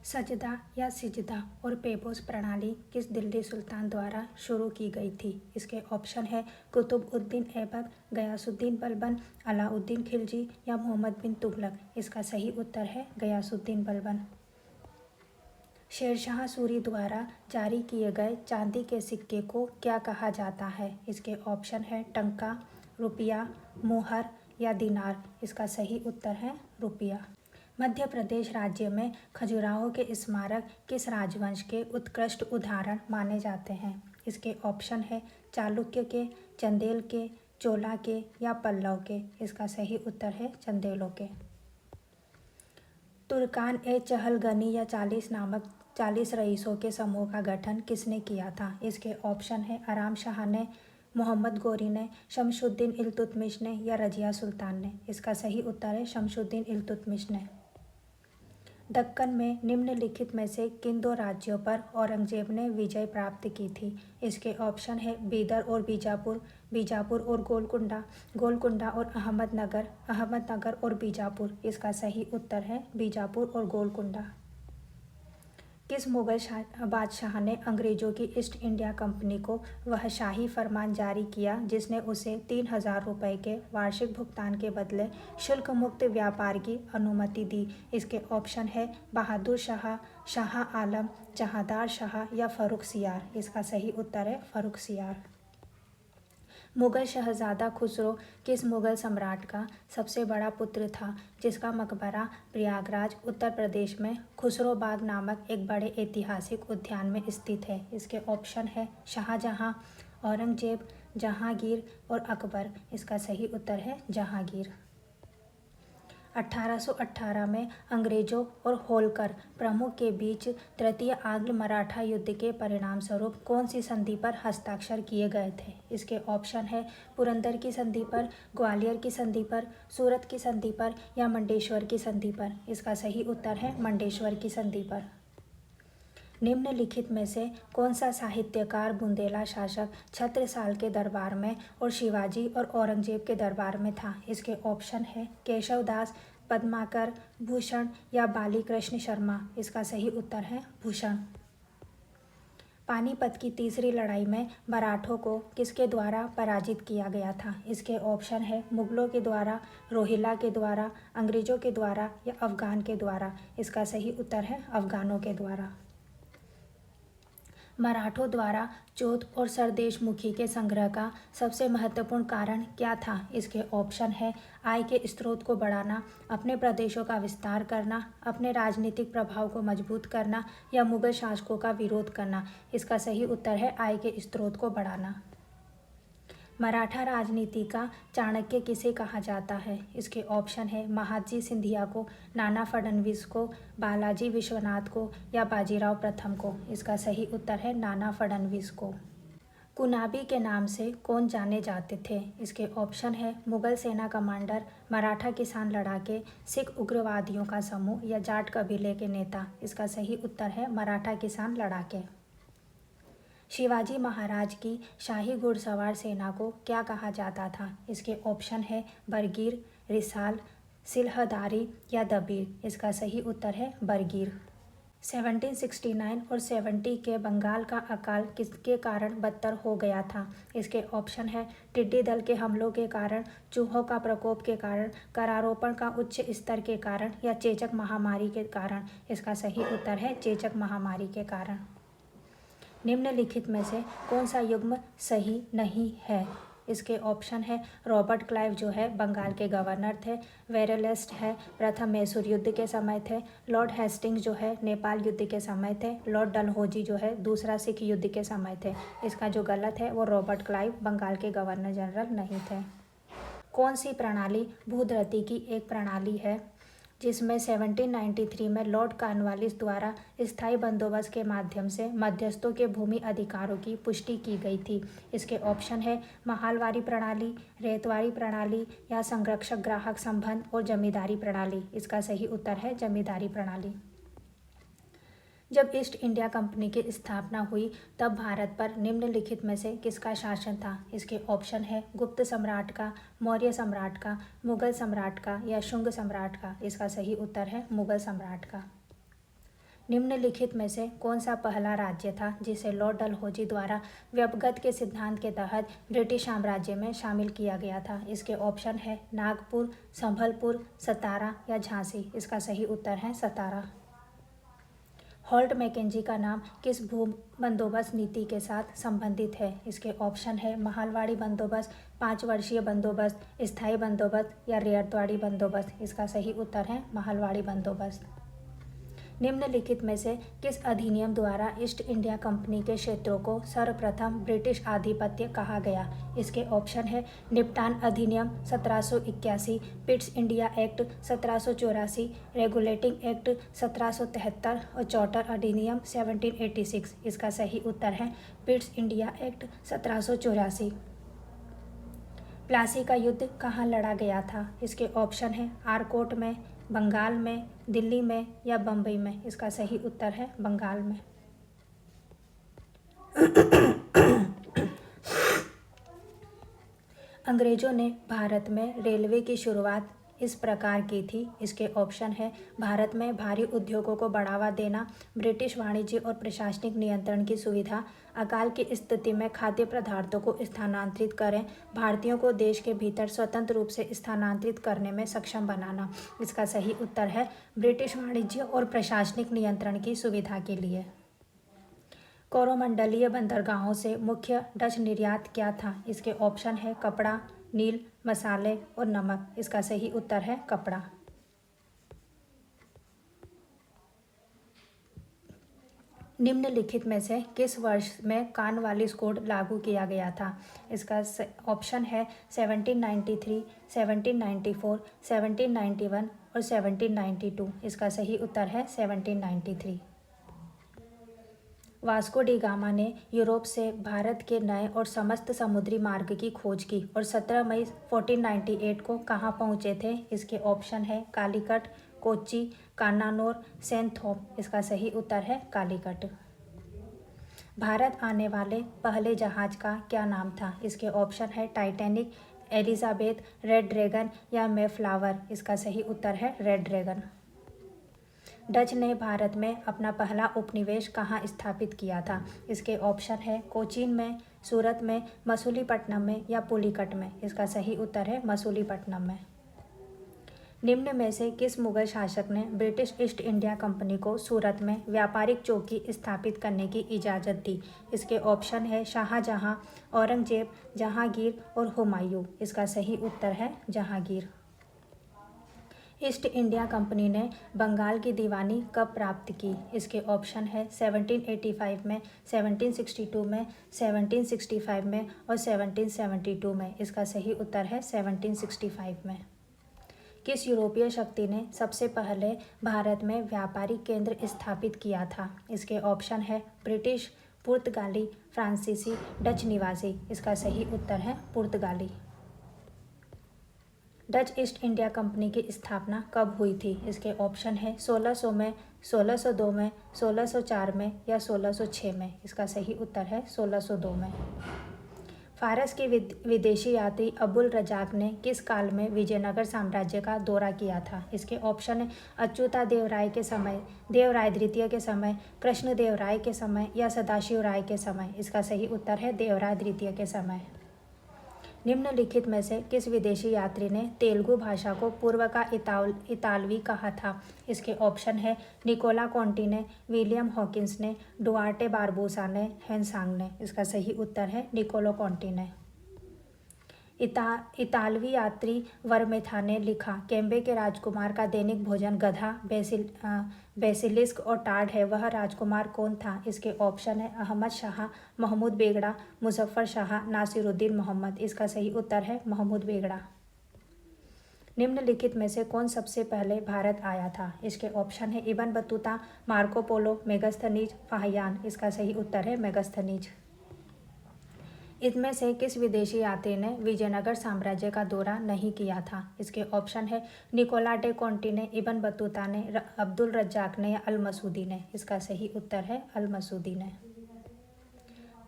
सजदा या सिजदा और पेपोस प्रणाली किस दिल्ली सुल्तान द्वारा शुरू की गई थी? इसके ऑप्शन है कुतुबउद्दीन ऐबक, गयासुद्दीन बलबन, अलाउद्दीन खिलजी या मोहम्मद बिन तुगलक। इसका सही उत्तर है गयासुद्दीन बलबन। शेरशाह सूरी द्वारा जारी किए गए चांदी के सिक्के को क्या कहा जाता है? इसके ऑप्शन है टंका, रुपया, मुहर या दिनार। इसका सही उत्तर है रुपया। मध्य प्रदेश राज्य में खजुराहो के स्मारक किस राजवंश के उत्कृष्ट उदाहरण माने जाते हैं? इसके ऑप्शन है चालुक्य के, चंदेल के, चोला के या पल्लव के। इसका सही उत्तर है चंदेलों के। तुर्कान ए चहलगनी या 40 नामक 40 रईसों के समूह का गठन किसने किया था? इसके ऑप्शन है आराम शाह ने, मोहम्मद गोरी ने, शमशुद्दीन इल्तुतमिश ने या रजिया सुल्तान ने। इसका सही उत्तर है शमशुद्दीन इल्तुतमिश ने। दक्कन में निम्नलिखित में से किन दो राज्यों पर औरंगजेब ने विजय प्राप्त की थी? इसके ऑप्शन है बीदर और बीजापुर, बीजापुर और गोलकुंडा, गोलकुंडा और अहमदनगर, अहमदनगर और बीजापुर। इसका सही उत्तर है बीजापुर और गोलकुंडा। किस मुगल बादशाह ने अंग्रेजों की ईस्ट इंडिया कंपनी को वह शाही फरमान जारी किया जिसने उसे 3000 रुपये के वार्षिक भुगतान के बदले शुल्क मुक्त व्यापार की अनुमति दी? इसके ऑप्शन है बहादुर शाह, शाह आलम, जहांदार शाह या फर्रुख सियार। इसका सही उत्तर है फर्रुख सियार। मुगल शहजादा खुसरो किस मुगल सम्राट का सबसे बड़ा पुत्र था जिसका मकबरा प्रयागराज उत्तर प्रदेश में खुसरो बाग नामक एक बड़े ऐतिहासिक उद्यान में स्थित है? इसके ऑप्शन है शाहजहां, औरंगजेब, जहांगीर और अकबर। इसका सही उत्तर है जहांगीर। 1818 में अंग्रेजों और होलकर प्रमुख के बीच तृतीय आंग्ल मराठा युद्ध के परिणामस्वरूप कौन सी संधि पर हस्ताक्षर किए गए थे? इसके ऑप्शन है पुरंदर की संधि पर, ग्वालियर की संधि पर, सूरत की संधि पर या मंडेश्वर की संधि पर। इसका सही उत्तर है मंडेश्वर की संधि पर। निम्नलिखित में से कौन सा साहित्यकार बुंदेला शासक छत्रसाल के दरबार में और शिवाजी और औरंगजेब के दरबार में था? इसके ऑप्शन है केशवदास, पद्माकर, भूषण या बाली कृष्ण शर्मा। इसका सही उत्तर है भूषण। पानीपत की तीसरी लड़ाई में मराठों को किसके द्वारा पराजित किया गया था? इसके ऑप्शन है मुगलों के द्वारा, रोहिला के द्वारा, अंग्रेजों के द्वारा या अफगान के द्वारा। इसका सही उत्तर है अफगानों के द्वारा। मराठों द्वारा चौथ और सरदेशमुखी के संग्रह का सबसे महत्वपूर्ण कारण क्या था? इसके ऑप्शन है आय के स्रोत को बढ़ाना, अपने प्रदेशों का विस्तार करना, अपने राजनीतिक प्रभाव को मजबूत करना या मुगल शासकों का विरोध करना। इसका सही उत्तर है आय के स्रोत को बढ़ाना। मराठा राजनीति का चाणक्य किसे कहा जाता है? इसके ऑप्शन है महादजी सिंधिया को, नाना फडणवीस को, बालाजी विश्वनाथ को या बाजीराव प्रथम को। इसका सही उत्तर है नाना फडणवीस को। कुनाबी के नाम से कौन जाने जाते थे? इसके ऑप्शन है मुगल सेना कमांडर, मराठा किसान लड़ाके, सिख उग्रवादियों का समूह या जाट कबीले के नेता। इसका सही उत्तर है मराठा किसान लड़ाके। शिवाजी महाराज की शाही घुड़सवार सेना को क्या कहा जाता था? इसके ऑप्शन है बरगीर, रिसाल, सिलहदारी या दबीर। इसका सही उत्तर है बरगीर। 1769 और 70 के बंगाल का अकाल किसके कारण बदतर हो गया था? इसके ऑप्शन है टिड्डी दल के हमलों के कारण, चूहों का प्रकोप के कारण, करारोपण का उच्च स्तर के कारण या चेचक महामारी के कारण। इसका सही उत्तर है चेचक महामारी के कारण। निम्नलिखित में से कौन सा युग्म सही नहीं है? इसके ऑप्शन है रॉबर्ट क्लाइव जो है बंगाल के गवर्नर थे, वेरेलेस्ट है प्रथम मैसूर युद्ध के समय थे, लॉर्ड हेस्टिंग्स जो है नेपाल युद्ध के समय थे, लॉर्ड डलहौजी जो है दूसरा सिख युद्ध के समय थे। इसका जो गलत है वो रॉबर्ट क्लाइव बंगाल के गवर्नर जनरल नहीं थे। कौन सी प्रणाली भूधरती की एक प्रणाली है जिसमें 1793 में लॉर्ड कॉर्नवालिस द्वारा स्थायी बंदोबस्त के माध्यम से मध्यस्थों के भूमि अधिकारों की पुष्टि की गई थी? इसके ऑप्शन है महालवारी प्रणाली, रेतवारी प्रणाली या संरक्षक ग्राहक संबंध और जमींदारी प्रणाली। इसका सही उत्तर है जमींदारी प्रणाली। जब ईस्ट इंडिया कंपनी की स्थापना हुई तब भारत पर निम्नलिखित में से किसका शासन था? इसके ऑप्शन है गुप्त सम्राट का, मौर्य सम्राट का, मुगल सम्राट का या शुंग सम्राट का। इसका सही उत्तर है मुगल सम्राट का। निम्नलिखित में से कौन सा पहला राज्य था जिसे लॉर्ड डलहौजी द्वारा व्यपगत के सिद्धांत के तहत ब्रिटिश साम्राज्य में शामिल किया गया था? इसके ऑप्शन है नागपुर, संभलपुर, सतारा या झांसी। इसका सही उत्तर है सतारा। हॉल्ट मैकेंजी का नाम किस भू बंदोबस्त नीति के साथ संबंधित है? इसके ऑप्शन है महालवाड़ी बंदोबस्त, 5 वर्षीय बंदोबस्त, स्थायी बंदोबस्त या रेयतवाड़ी बंदोबस्त। इसका सही उत्तर है महालवाड़ी बंदोबस्त। निम्नलिखित में से किस अधिनियम द्वारा ईस्ट इंडिया कंपनी के क्षेत्रों को सर्वप्रथम ब्रिटिश आधिपत्य कहा गया? इसके ऑप्शन है निपटान अधिनियम 1781, Pitt's India act 1784, regulating act 1773 और चार्टर अधिनियम 1786। इसका सही उत्तर है पिट्स इंडिया एक्ट 1784। प्लासी का युद्ध कहाँ लड़ा गया था? इसके ऑप्शन है आरकोट में, बंगाल में, दिल्ली में या बम्बई में। इसका सही उत्तर है बंगाल में। अंग्रेजों ने भारत में रेलवे की शुरुआत इस प्रकार की थी। इसके ऑप्शन है भारत में भारी उद्योगों को बढ़ावा देना, ब्रिटिश वाणिज्य और प्रशासनिक नियंत्रण की सुविधा, अकाल की स्थिति में खाद्य पदार्थों को स्थानांतरित करें, भारतीयों को देश के भीतर स्वतंत्र रूप से स्थानांतरित करने में सक्षम बनाना। इसका सही उत्तर है ब्रिटिश वाणिज्य और प्रशासनिक नियंत्रण की सुविधा के लिए। कोरोमंडलीय बंदरगाहों से मुख्य डच निर्यात क्या था? इसके ऑप्शन है कपड़ा, नील, मसाले और नमक। इसका सही उत्तर है कपड़ा। निम्नलिखित में से किस वर्ष में कॉर्नवालिस कोड लागू किया गया था? इसका ऑप्शन है 1793, 1794, 1791 और 1792। इसका सही उत्तर है 1793। वास्को डी गामा ने यूरोप से भारत के नए और समस्त समुद्री मार्ग की खोज की और 17 मई 1498 को कहाँ पहुँचे थे? इसके ऑप्शन है कालीकट, कोच्चि, कान्नानोर, सेंट थॉम। इसका सही उत्तर है कालीकट। भारत आने वाले पहले जहाज का क्या नाम था? इसके ऑप्शन है टाइटैनिक, एलिजाबेथ, रेड ड्रैगन या मेफ्लावर। इसका सही उत्तर है रेड ड्रैगन। डच ने भारत में अपना पहला उपनिवेश कहाँ स्थापित किया था? इसके ऑप्शन है कोचीन में, सूरत में, मसूलीपट्टनम में या पुलिकट में। इसका सही उत्तर है मसूलीपट्टनम में। निम्न में से किस मुगल शासक ने ब्रिटिश ईस्ट इंडिया कंपनी को सूरत में व्यापारिक चौकी स्थापित करने की इजाज़त दी? इसके ऑप्शन है शाहजहां, औरंगजेब, जहांगीर और हुमायूं। इसका सही उत्तर है जहांगीर। ईस्ट इंडिया कंपनी ने बंगाल की दीवानी कब प्राप्त की? इसके ऑप्शन है 1785 में, 1762 में, 1765 में और 1772 में। इसका सही उत्तर है 1765 में। किस यूरोपीय शक्ति ने सबसे पहले भारत में व्यापारिक केंद्र स्थापित किया था? इसके ऑप्शन है ब्रिटिश, पुर्तगाली, फ्रांसीसी, डच निवासी। इसका सही उत्तर है पुर्तगाली। डच ईस्ट इंडिया कंपनी की स्थापना कब हुई थी? इसके ऑप्शन है 1600 में, 1602 में, 1604 में या 1606 में। इसका सही उत्तर है 1602 में। फारस के विदेशी यात्री अबुल रजाक ने किस काल में विजयनगर साम्राज्य का दौरा किया था? इसके ऑप्शन है अच्युता देव राय के समय, देवराय द्वितीय के समय, कृष्णदेव राय के समय या सदाशिव राय के समय। इसका सही उत्तर है देवराय द्वितीय के समय। निम्नलिखित में से किस विदेशी यात्री ने तेलुगु भाषा को पूर्व का इतालवी कहा था? इसके ऑप्शन है निकोला कॉन्टी ने, विलियम हॉकिंस ने, डुआर्टे बारबोसा ने, हेनसांग ने। इसका सही उत्तर है निकोलो कॉन्टी ने। इतालवी यात्री वर्मेथा ने लिखा केम्बे के राजकुमार का दैनिक भोजन गधा, बेसिलिस्क और टार्ड है। वह राजकुमार कौन था? इसके ऑप्शन है अहमद शाह, महमूद बेगड़ा, मुजफ्फर शाह, नासिरुद्दीन मोहम्मद। इसका सही उत्तर है महमूद बेगड़ा। निम्नलिखित में से कौन सबसे पहले भारत आया था? इसके ऑप्शन है Ibn Battuta, Marco Polo, Megasthenes, Fahien. इसका सही उत्तर है मेगस्थनीज। इनमें से किस विदेशी यात्री ने विजयनगर साम्राज्य का दौरा नहीं किया था? इसके ऑप्शन है निकोला डे कॉन्टी ने, इब्न बतूता ने, अब्दुल रज्जाक ने या अल मसूदी ने। इसका सही उत्तर है अल मसूदी ने।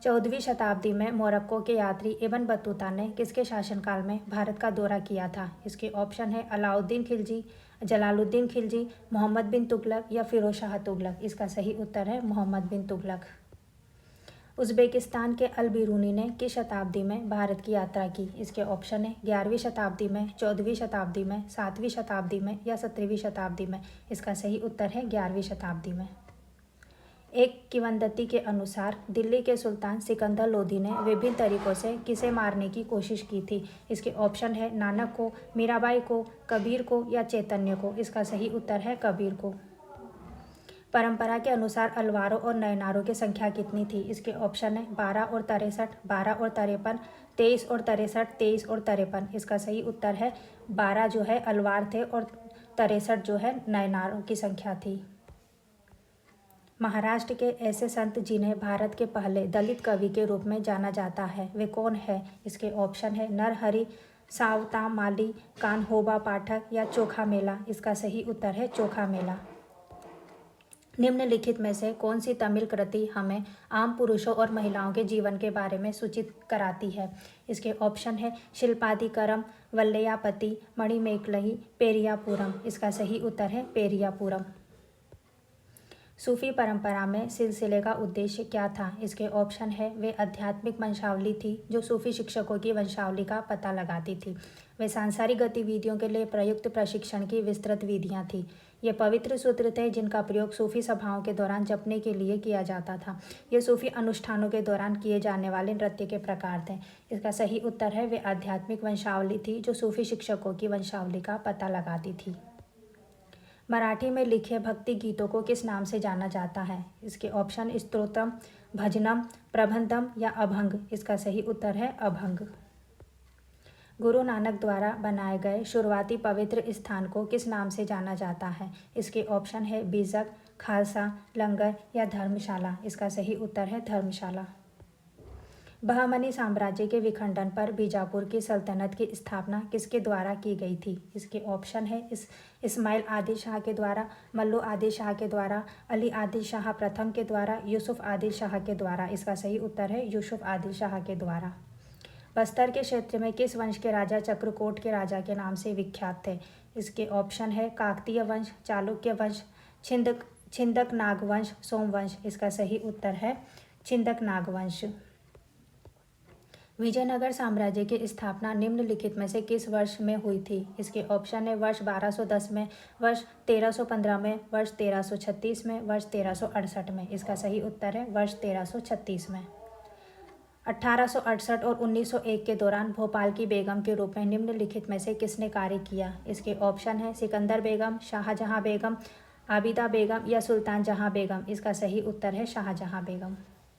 14वीं शताब्दी में मोरक्को के यात्री इब्न बतूता ने किसके शासनकाल में भारत का दौरा किया था? इसके ऑप्शन है अलाउद्दीन खिलजी, जलालुद्दीन खिलजी, मोहम्मद बिन तुगलक या फिरोज शाह तुगलक। इसका सही उत्तर है मोहम्मद बिन तुगलक। उज़्बेकिस्तान के अल बिरूनी ने किस शताब्दी में भारत की यात्रा की? इसके ऑप्शन है 11वीं शताब्दी में, 14वीं शताब्दी में, 7वीं शताब्दी में या 17वीं शताब्दी में। इसका सही उत्तर है 11वीं शताब्दी में। एक किंवदंती के अनुसार दिल्ली के सुल्तान सिकंदर लोदी ने विभिन्न तरीकों से किसे मारने की कोशिश की थी? इसके ऑप्शन है नानक को, मीराबाई को, कबीर को या चैतन्य को। इसका सही उत्तर है कबीर को। परंपरा के अनुसार अलवारों और नयनारों की संख्या कितनी थी? इसके ऑप्शन है 12 और 63, 12 और 53, 23 और 63, 23 और 53। इसका सही उत्तर है 12 जो है अलवार थे और 63 जो है नयनारों की संख्या थी। महाराष्ट्र के ऐसे संत जिन्हें भारत के पहले दलित कवि के रूप में जाना जाता है वे कौन है? इसके ऑप्शन है नरहरि सावता माली, कान्होबा पाठक या चोखा मेला। इसका सही उत्तर है चोखा मेला। निम्नलिखित में से कौन सी तमिल कृति हमें आम पुरुषों और महिलाओं के जीवन के बारे में सूचित कराती है? इसके ऑप्शन है शिल्पादिकरम, वल्लयापति, मणिमेकलई, पेरियापुरम। इसका सही उत्तर है पेरियापुरम। सूफी परंपरा में सिलसिले का उद्देश्य क्या था? इसके ऑप्शन है वे आध्यात्मिक वंशावली थी जो सूफी शिक्षकों की वंशावली का पता लगाती थी। वे सांसारिक गतिविधियों के लिए प्रयुक्त प्रशिक्षण की विस्तृत विधियां थी। ये पवित्र सूत्र थे जिनका प्रयोग सूफी सभाओं के दौरान जपने के लिए किया जाता था। ये सूफी अनुष्ठानों के दौरान किए जाने वाले नृत्य के प्रकार थे। इसका सही उत्तर है वे आध्यात्मिक वंशावली थी जो सूफी शिक्षकों की वंशावली का पता लगाती थी। मराठी में लिखे भक्ति गीतों को किस नाम से जाना जाता है? इसके ऑप्शन स्तोत्रम, भजनम, प्रबंधम या अभंग। इसका सही उत्तर है अभंग। गुरु नानक द्वारा बनाए गए शुरुआती पवित्र स्थान को किस नाम से जाना जाता है? इसके ऑप्शन है बीजक, खालसा, लंगर या धर्मशाला। इसका सही उत्तर है धर्मशाला। बहमनी साम्राज्य के विखंडन पर बीजापुर की सल्तनत की स्थापना किसके द्वारा की गई थी? इसके ऑप्शन है इस्माइल आदिल शाह के द्वारा, मल्लू आदिल शाह के द्वारा, अली आदिल शाह प्रथम के द्वारा, यूसुफ आदिल शाह के द्वारा। इसका सही उत्तर है यूसुफ आदिल शाह के द्वारा। बस्तर के क्षेत्र में किस वंश के राजा चक्रकोट के राजा के नाम से विख्यात थे? इसके ऑप्शन है काकतीय वंश, चालुक्य वंश, छिंदक नागवंश, सोमवंश। इसका सही उत्तर है छिंदक नागवंश। विजयनगर साम्राज्य की स्थापना निम्नलिखित में से किस वर्ष में हुई थी? इसके ऑप्शन है वर्ष 1210 में, वर्ष 1315 में, वर्ष 1336 में, वर्ष 1368 में। इसका सही उत्तर है वर्ष 1336 में। 1868 और 1901 के दौरान भोपाल की बेगम के रूप में निम्नलिखित में से किसने कार्य किया? इसके ऑप्शन है सिकंदर बेगम, शाहजहां बेगम, आबिदा बेगम या सुल्तान जहां बेगम। इसका सही उत्तर है शाहजहां बेगम।